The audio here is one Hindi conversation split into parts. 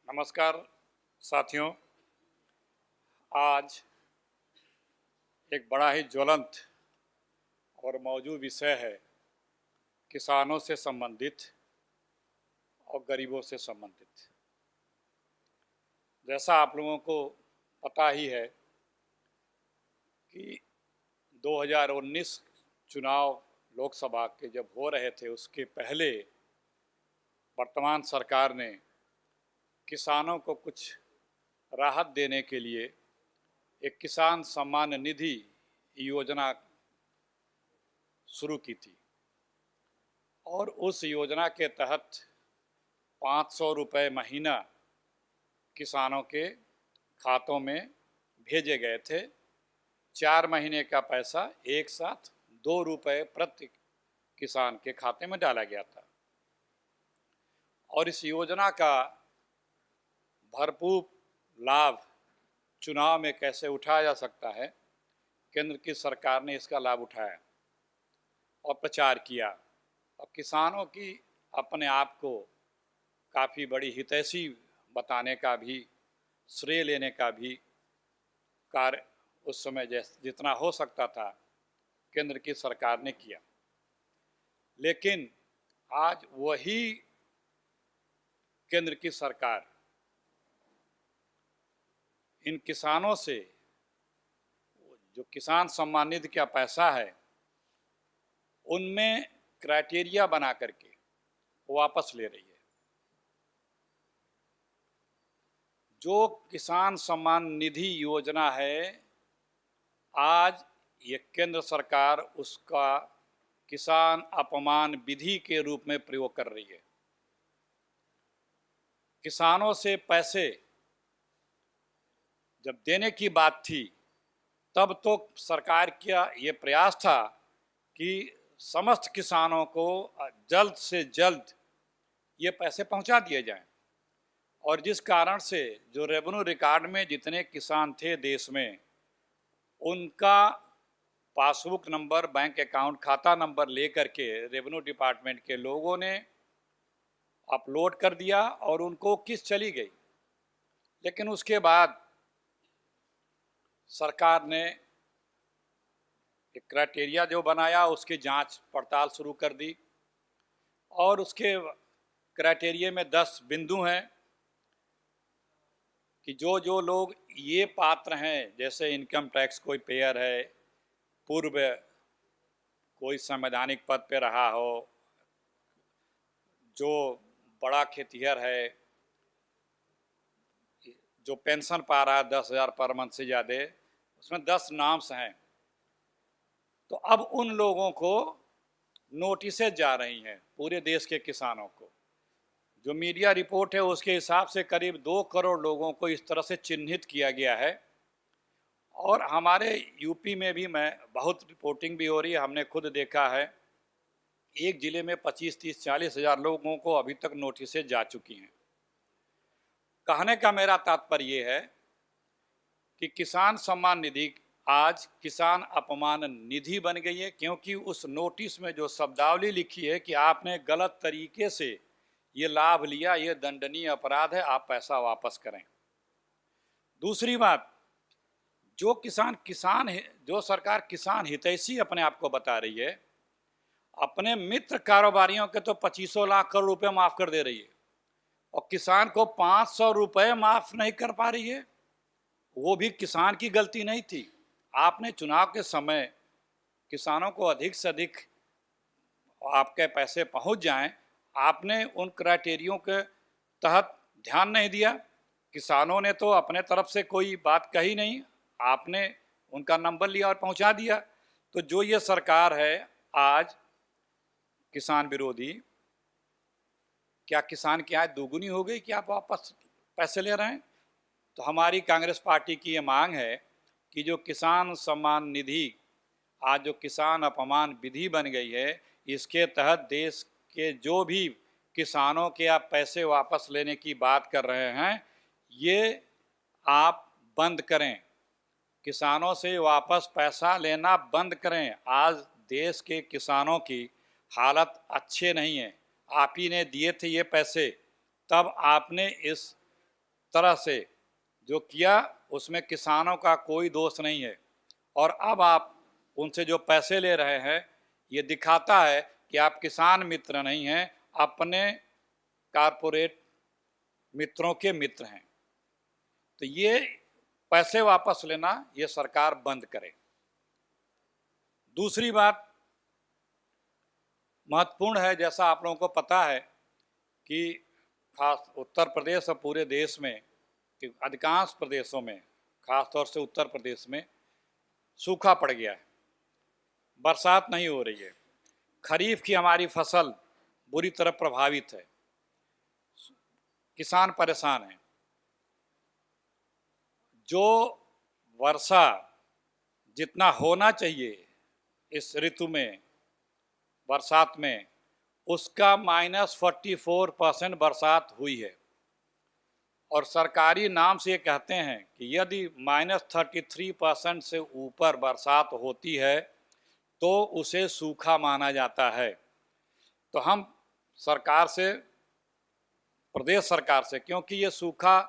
नमस्कार साथियों। आज एक बड़ा ही ज्वलंत और मौजूद विषय है किसानों से संबंधित और गरीबों से संबंधित। जैसा आप लोगों को पता ही है कि 2019 चुनाव लोकसभा के जब हो रहे थे उसके पहले वर्तमान सरकार ने किसानों को कुछ राहत देने के लिए एक किसान सम्मान निधि योजना शुरू की थी और उस योजना के तहत 500 रुपये महीना किसानों के खातों में भेजे गए थे। 4 महीने का पैसा एक साथ 2 रुपये प्रति किसान के खाते में डाला गया था और इस योजना का भरपूर लाभ चुनाव में कैसे उठाया जा सकता है, केंद्र की सरकार ने इसका लाभ उठाया और प्रचार किया और किसानों की अपने आप को काफ़ी बड़ी हितैषी बताने का भी, श्रेय लेने का भी कार्य उस समय जितना हो सकता था केंद्र की सरकार ने किया। लेकिन आज वही केंद्र की सरकार इन किसानों से जो किसान सम्मान निधि का पैसा है उनमें क्राइटेरिया बना करके वापस ले रही है। जो किसान सम्मान निधि योजना है, आज ये केंद्र सरकार उसका किसान अपमान विधि के रूप में प्रयोग कर रही है। किसानों से पैसे जब देने की बात थी तब तो सरकार का ये प्रयास था कि समस्त किसानों को जल्द से जल्द ये पैसे पहुंचा दिए जाएं और जिस कारण से जो रेवेन्यू रिकॉर्ड में जितने किसान थे देश में उनका पासबुक नंबर, बैंक अकाउंट खाता नंबर लेकर के रेवेन्यू डिपार्टमेंट के लोगों ने अपलोड कर दिया और उनको किस्त चली गई। लेकिन उसके बाद सरकार ने एक क्राइटेरिया जो बनाया उसकी जांच पड़ताल शुरू कर दी और उसके क्राइटेरिया में 10 बिंदु हैं कि जो लोग ये पात्र हैं, जैसे इनकम टैक्स कोई पेयर है, पूर्व कोई संवैधानिक पद पे रहा हो, जो बड़ा खेतिहर है, जो पेंशन पा रहा है 10,000 पर मंथ से ज़्यादा, उसमें 10 नाम्स हैं। तो अब उन लोगों को नोटिसेज जा रही हैं पूरे देश के किसानों को। जो मीडिया रिपोर्ट है उसके हिसाब से करीब 2 करोड़ लोगों को इस तरह से चिन्हित किया गया है और हमारे यूपी में भी बहुत रिपोर्टिंग भी हो रही है, हमने खुद देखा है। एक ज़िले में 25, 30, 40 हज़ार लोगों को अभी तक नोटिसेज जा चुकी हैं। कहने का मेरा तात्पर्य ये है कि किसान सम्मान निधि आज किसान अपमान निधि बन गई है, क्योंकि उस नोटिस में जो शब्दावली लिखी है कि आपने गलत तरीके से ये लाभ लिया, ये दंडनीय अपराध है, आप पैसा वापस करें। दूसरी बात, जो सरकार किसान हितैषी अपने आप को बता रही है, अपने मित्र कारोबारियों के तो 25 लाख करोड़ रुपए माफ कर दे रही है और किसान को 500 रुपये माफ नहीं कर पा रही है। वो भी किसान की गलती नहीं थी। आपने चुनाव के समय किसानों को अधिक से अधिक आपके पैसे पहुंच जाएं, आपने उन क्राइटेरियों के तहत ध्यान नहीं दिया। किसानों ने तो अपने तरफ से कोई बात कही नहीं, आपने उनका नंबर लिया और पहुंचा दिया। तो जो ये सरकार है आज किसान विरोधी, क्या किसान की आय दोगुनी हो गई कि आप वापस पैसे ले रहे हैं? तो हमारी कांग्रेस पार्टी की ये मांग है कि जो किसान सम्मान निधि आज जो किसान अपमान विधि बन गई है, इसके तहत देश के जो भी किसानों के आप पैसे वापस लेने की बात कर रहे हैं, ये आप बंद करें। किसानों से वापस पैसा लेना बंद करें। आज देश के किसानों की हालत अच्छे नहीं है। आप ही ने दिए थे ये पैसे, तब आपने इस तरह से जो किया उसमें किसानों का कोई दोष नहीं है। और अब आप उनसे जो पैसे ले रहे हैं ये दिखाता है कि आप किसान मित्र नहीं हैं, अपने कारपोरेट मित्रों के मित्र हैं। तो ये पैसे वापस लेना ये सरकार बंद करे। दूसरी बात महत्वपूर्ण है, जैसा आप लोगों को पता है कि खास उत्तर प्रदेश और पूरे देश में कि अधिकांश प्रदेशों में, खासतौर से उत्तर प्रदेश में सूखा पड़ गया है, बरसात नहीं हो रही है, खरीफ की हमारी फसल बुरी तरह प्रभावित है, किसान परेशान हैं। जो वर्षा जितना होना चाहिए इस ऋतु में, बरसात में, उसका -44% बरसात हुई है। और सरकारी नाम से ये कहते हैं कि यदि -33% से ऊपर बरसात होती है तो उसे सूखा माना जाता है। तो हम सरकार से, प्रदेश सरकार से, क्योंकि ये सूखा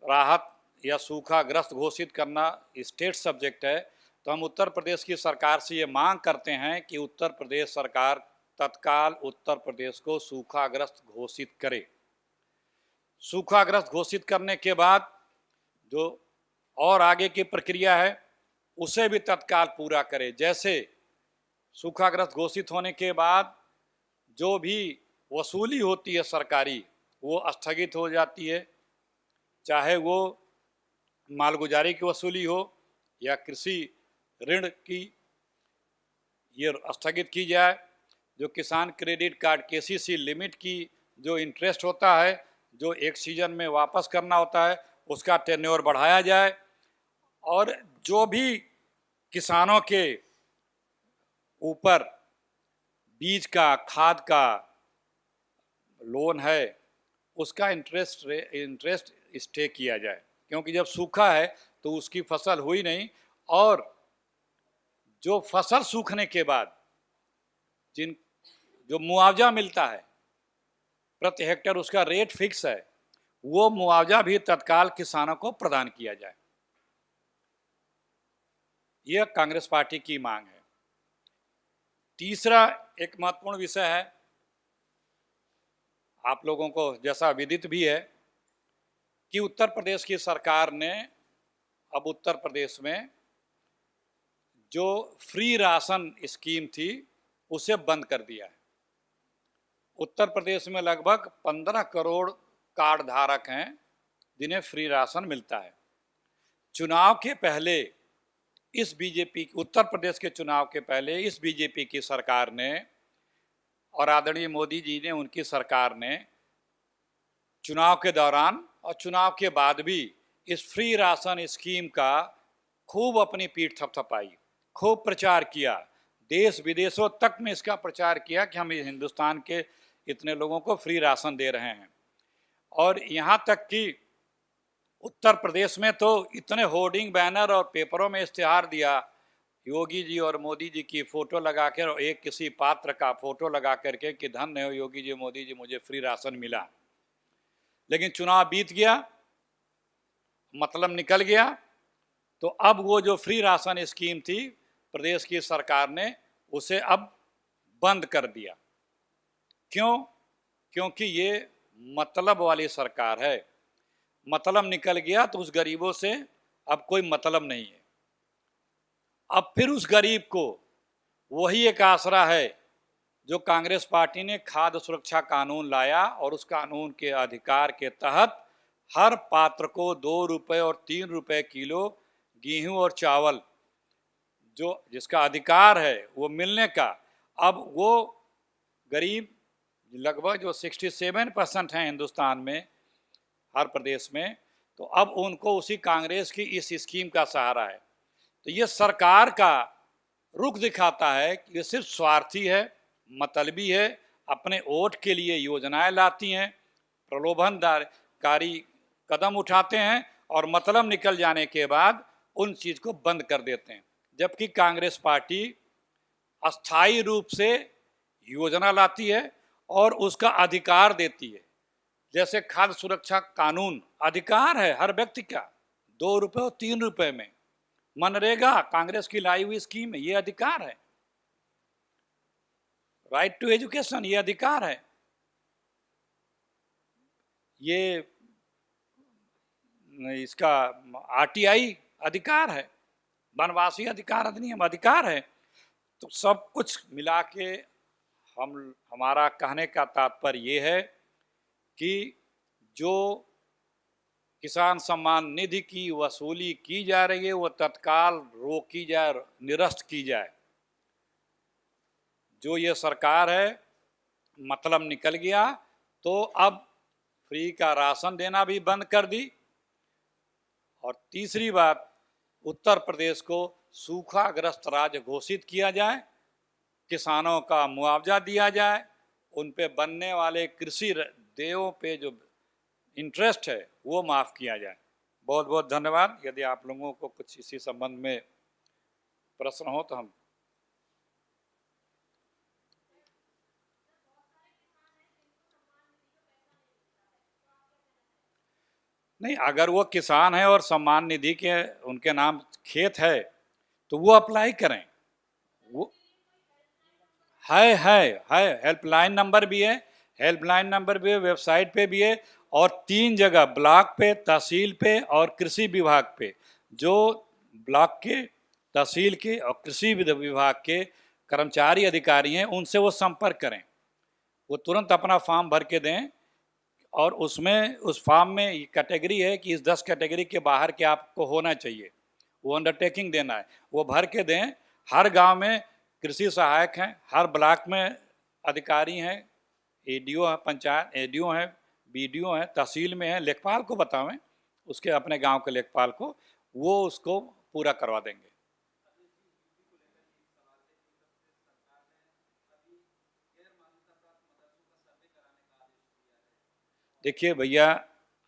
राहत या सूखाग्रस्त घोषित करना स्टेट सब्जेक्ट है, तो हम उत्तर प्रदेश की सरकार से ये मांग करते हैं कि उत्तर प्रदेश सरकार तत्काल उत्तर प्रदेश को सूखाग्रस्त घोषित करे। सूखाग्रस्त घोषित करने के बाद जो और आगे की प्रक्रिया है उसे भी तत्काल पूरा करे। जैसे सूखाग्रस्त घोषित होने के बाद जो भी वसूली होती है सरकारी, वो स्थगित हो जाती है, चाहे वो मालगुजारी की वसूली हो या कृषि ऋण की, ये स्थगित की जाए। जो किसान क्रेडिट कार्ड केसीसी लिमिट की जो इंटरेस्ट होता है, जो एक सीजन में वापस करना होता है, उसका टेन्योर बढ़ाया जाए। और जो भी किसानों के ऊपर बीज का, खाद का लोन है, उसका इंटरेस्ट स्टे किया जाए, क्योंकि जब सूखा है तो उसकी फसल हुई नहीं। और जो फसल सूखने के बाद जो मुआवजा मिलता है प्रति हेक्टेयर, उसका रेट फिक्स है, वो मुआवजा भी तत्काल किसानों को प्रदान किया जाए। यह कांग्रेस पार्टी की मांग है। तीसरा एक महत्वपूर्ण विषय है, आप लोगों को जैसा विदित भी है कि उत्तर प्रदेश की सरकार ने अब उत्तर प्रदेश में जो फ्री राशन स्कीम थी उसे बंद कर दिया है। उत्तर प्रदेश में लगभग 15 करोड़ कार्ड धारक हैं जिन्हें फ्री राशन मिलता है। चुनाव के पहले इस बीजेपी, उत्तर प्रदेश के चुनाव के पहले इस बीजेपी की सरकार ने और आदरणीय मोदी जी ने, उनकी सरकार ने चुनाव के दौरान और चुनाव के बाद भी इस फ्री राशन स्कीम का खूब अपनी पीठ थपथपाई, खूब प्रचार किया, देश विदेशों तक में इसका प्रचार किया कि हम हिंदुस्तान के इतने लोगों को फ्री राशन दे रहे हैं। और यहाँ तक कि उत्तर प्रदेश में तो इतने होर्डिंग, बैनर और पेपरों में इश्तिहार दिया, योगी जी और मोदी जी की फ़ोटो लगा कर, और एक किसी पात्र का फ़ोटो लगा करके कि धन्य हो योगी जी, मोदी जी, मुझे फ्री राशन मिला। लेकिन चुनाव बीत गया, मतलब निकल गया, तो अब वो जो फ्री राशन स्कीम थी प्रदेश की सरकार ने उसे अब बंद कर दिया। क्यों? क्योंकि ये मतलब वाली सरकार है। मतलब निकल गया तो उस गरीबों से अब कोई मतलब नहीं है। अब फिर उस गरीब को वही एक आसरा है जो कांग्रेस पार्टी ने खाद्य सुरक्षा कानून लाया, और उस कानून के अधिकार के तहत हर पात्र को 2 रुपये और 3 रुपये किलो गेहूं और चावल, जो जिसका अधिकार है वो मिलने का, अब वो गरीब लगभग जो 67% हैं हिंदुस्तान में, हर प्रदेश में, तो अब उनको उसी कांग्रेस की इस स्कीम का सहारा है। तो ये सरकार का रुख दिखाता है कि ये सिर्फ स्वार्थी है, मतलबी है, अपने वोट के लिए योजनाएं लाती हैं, प्रलोभनकारी कदम उठाते हैं, और मतलब निकल जाने के बाद उन चीज़ को बंद कर देते हैं। जबकि कांग्रेस पार्टी अस्थायी रूप से योजना लाती है और उसका अधिकार देती है, जैसे खाद्य सुरक्षा कानून अधिकार है हर व्यक्ति का, 2 रुपए और 3 रुपए में। मनरेगा कांग्रेस की लाई हुई स्कीम है, ये अधिकार है। राइट टू एजुकेशन, ये अधिकार है। ये इसका आरटीआई अधिकार है, वनवासी अधिकार अधिनियम अधिकार है। तो सब कुछ मिला के हमारा कहने का तात्पर्य ये है कि जो किसान सम्मान निधि की वसूली की जा रही है वो तत्काल रोकी जाए, निरस्त की जाए। जो ये सरकार है मतलब निकल गया, तो अब फ्री का राशन देना भी बंद कर दी। और तीसरी बात, उत्तर प्रदेश को सूखाग्रस्त राज्य घोषित किया जाए, किसानों का मुआवजा दिया जाए, उन पे बनने वाले कृषि देयों पे जो इंटरेस्ट है वो माफ़ किया जाए। बहुत बहुत धन्यवाद। यदि आप लोगों को कुछ इसी संबंध में प्रश्न हो तो हम नहीं, अगर वो किसान है और सम्मान निधि के उनके नाम खेत है तो वो अप्लाई करें। वो है हेल्पलाइन नंबर भी है, हेल्पलाइन नंबर भी है, वेबसाइट पे भी है, और 3 जगह ब्लॉक पे, तहसील पे और कृषि विभाग पे, जो ब्लॉक के, तहसील के और कृषि विभाग के कर्मचारी अधिकारी हैं उनसे वो संपर्क करें। वो तुरंत अपना फॉर्म भर के दें, और उसमें उस फॉर्म में कैटेगरी है कि इस 10 कैटेगरी के बाहर के आपको होना चाहिए, वो अंडरटेकिंग देना है, वो भर के दें। हर गांव में कृषि सहायक हैं, हर ब्लॉक में अधिकारी हैं, एडीओ हैं, पंचायत एडीओ हैं, बीडीओ हैं, तहसील में हैं, लेखपाल को बतावें, उसके अपने गांव के लेखपाल को, वो उसको पूरा करवा देंगे। देखिए भैया,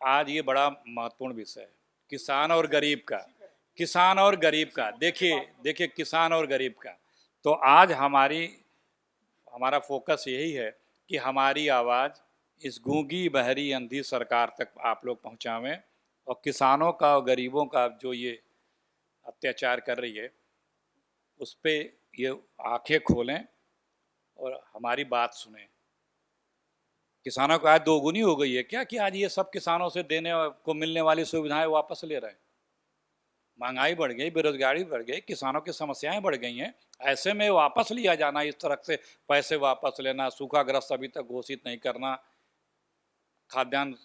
आज ये बड़ा महत्वपूर्ण विषय है, किसान और गरीब का, किसान और गरीब का। देखिए किसान और गरीब का, तो आज हमारा फोकस यही है कि हमारी आवाज़ इस गूंगी बहरी अंधी सरकार तक आप लोग पहुंचावें, और किसानों का और गरीबों का जो ये अत्याचार कर रही है उस पर ये आंखें खोलें और हमारी बात सुनें। किसानों को आज दोगुनी हो गई है क्या कि आज ये सब किसानों से देने को मिलने वाली सुविधाएं वापस ले रहे हैं। महंगाई बढ़ गई, बेरोजगारी बढ़ गई, किसानों की समस्याएं बढ़ गई हैं। ऐसे में वापस लिया जाना, इस तरह से पैसे वापस लेना, सूखाग्रस्त अभी तक घोषित नहीं करना, खाद्यान्न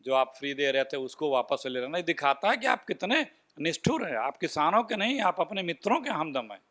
जो आप फ्री दे रहे थे उसको वापस ले लेना, दिखाता है कि आप कितने निष्ठुर हैं। आप किसानों के नहीं, आप अपने मित्रों के हमदम हैं।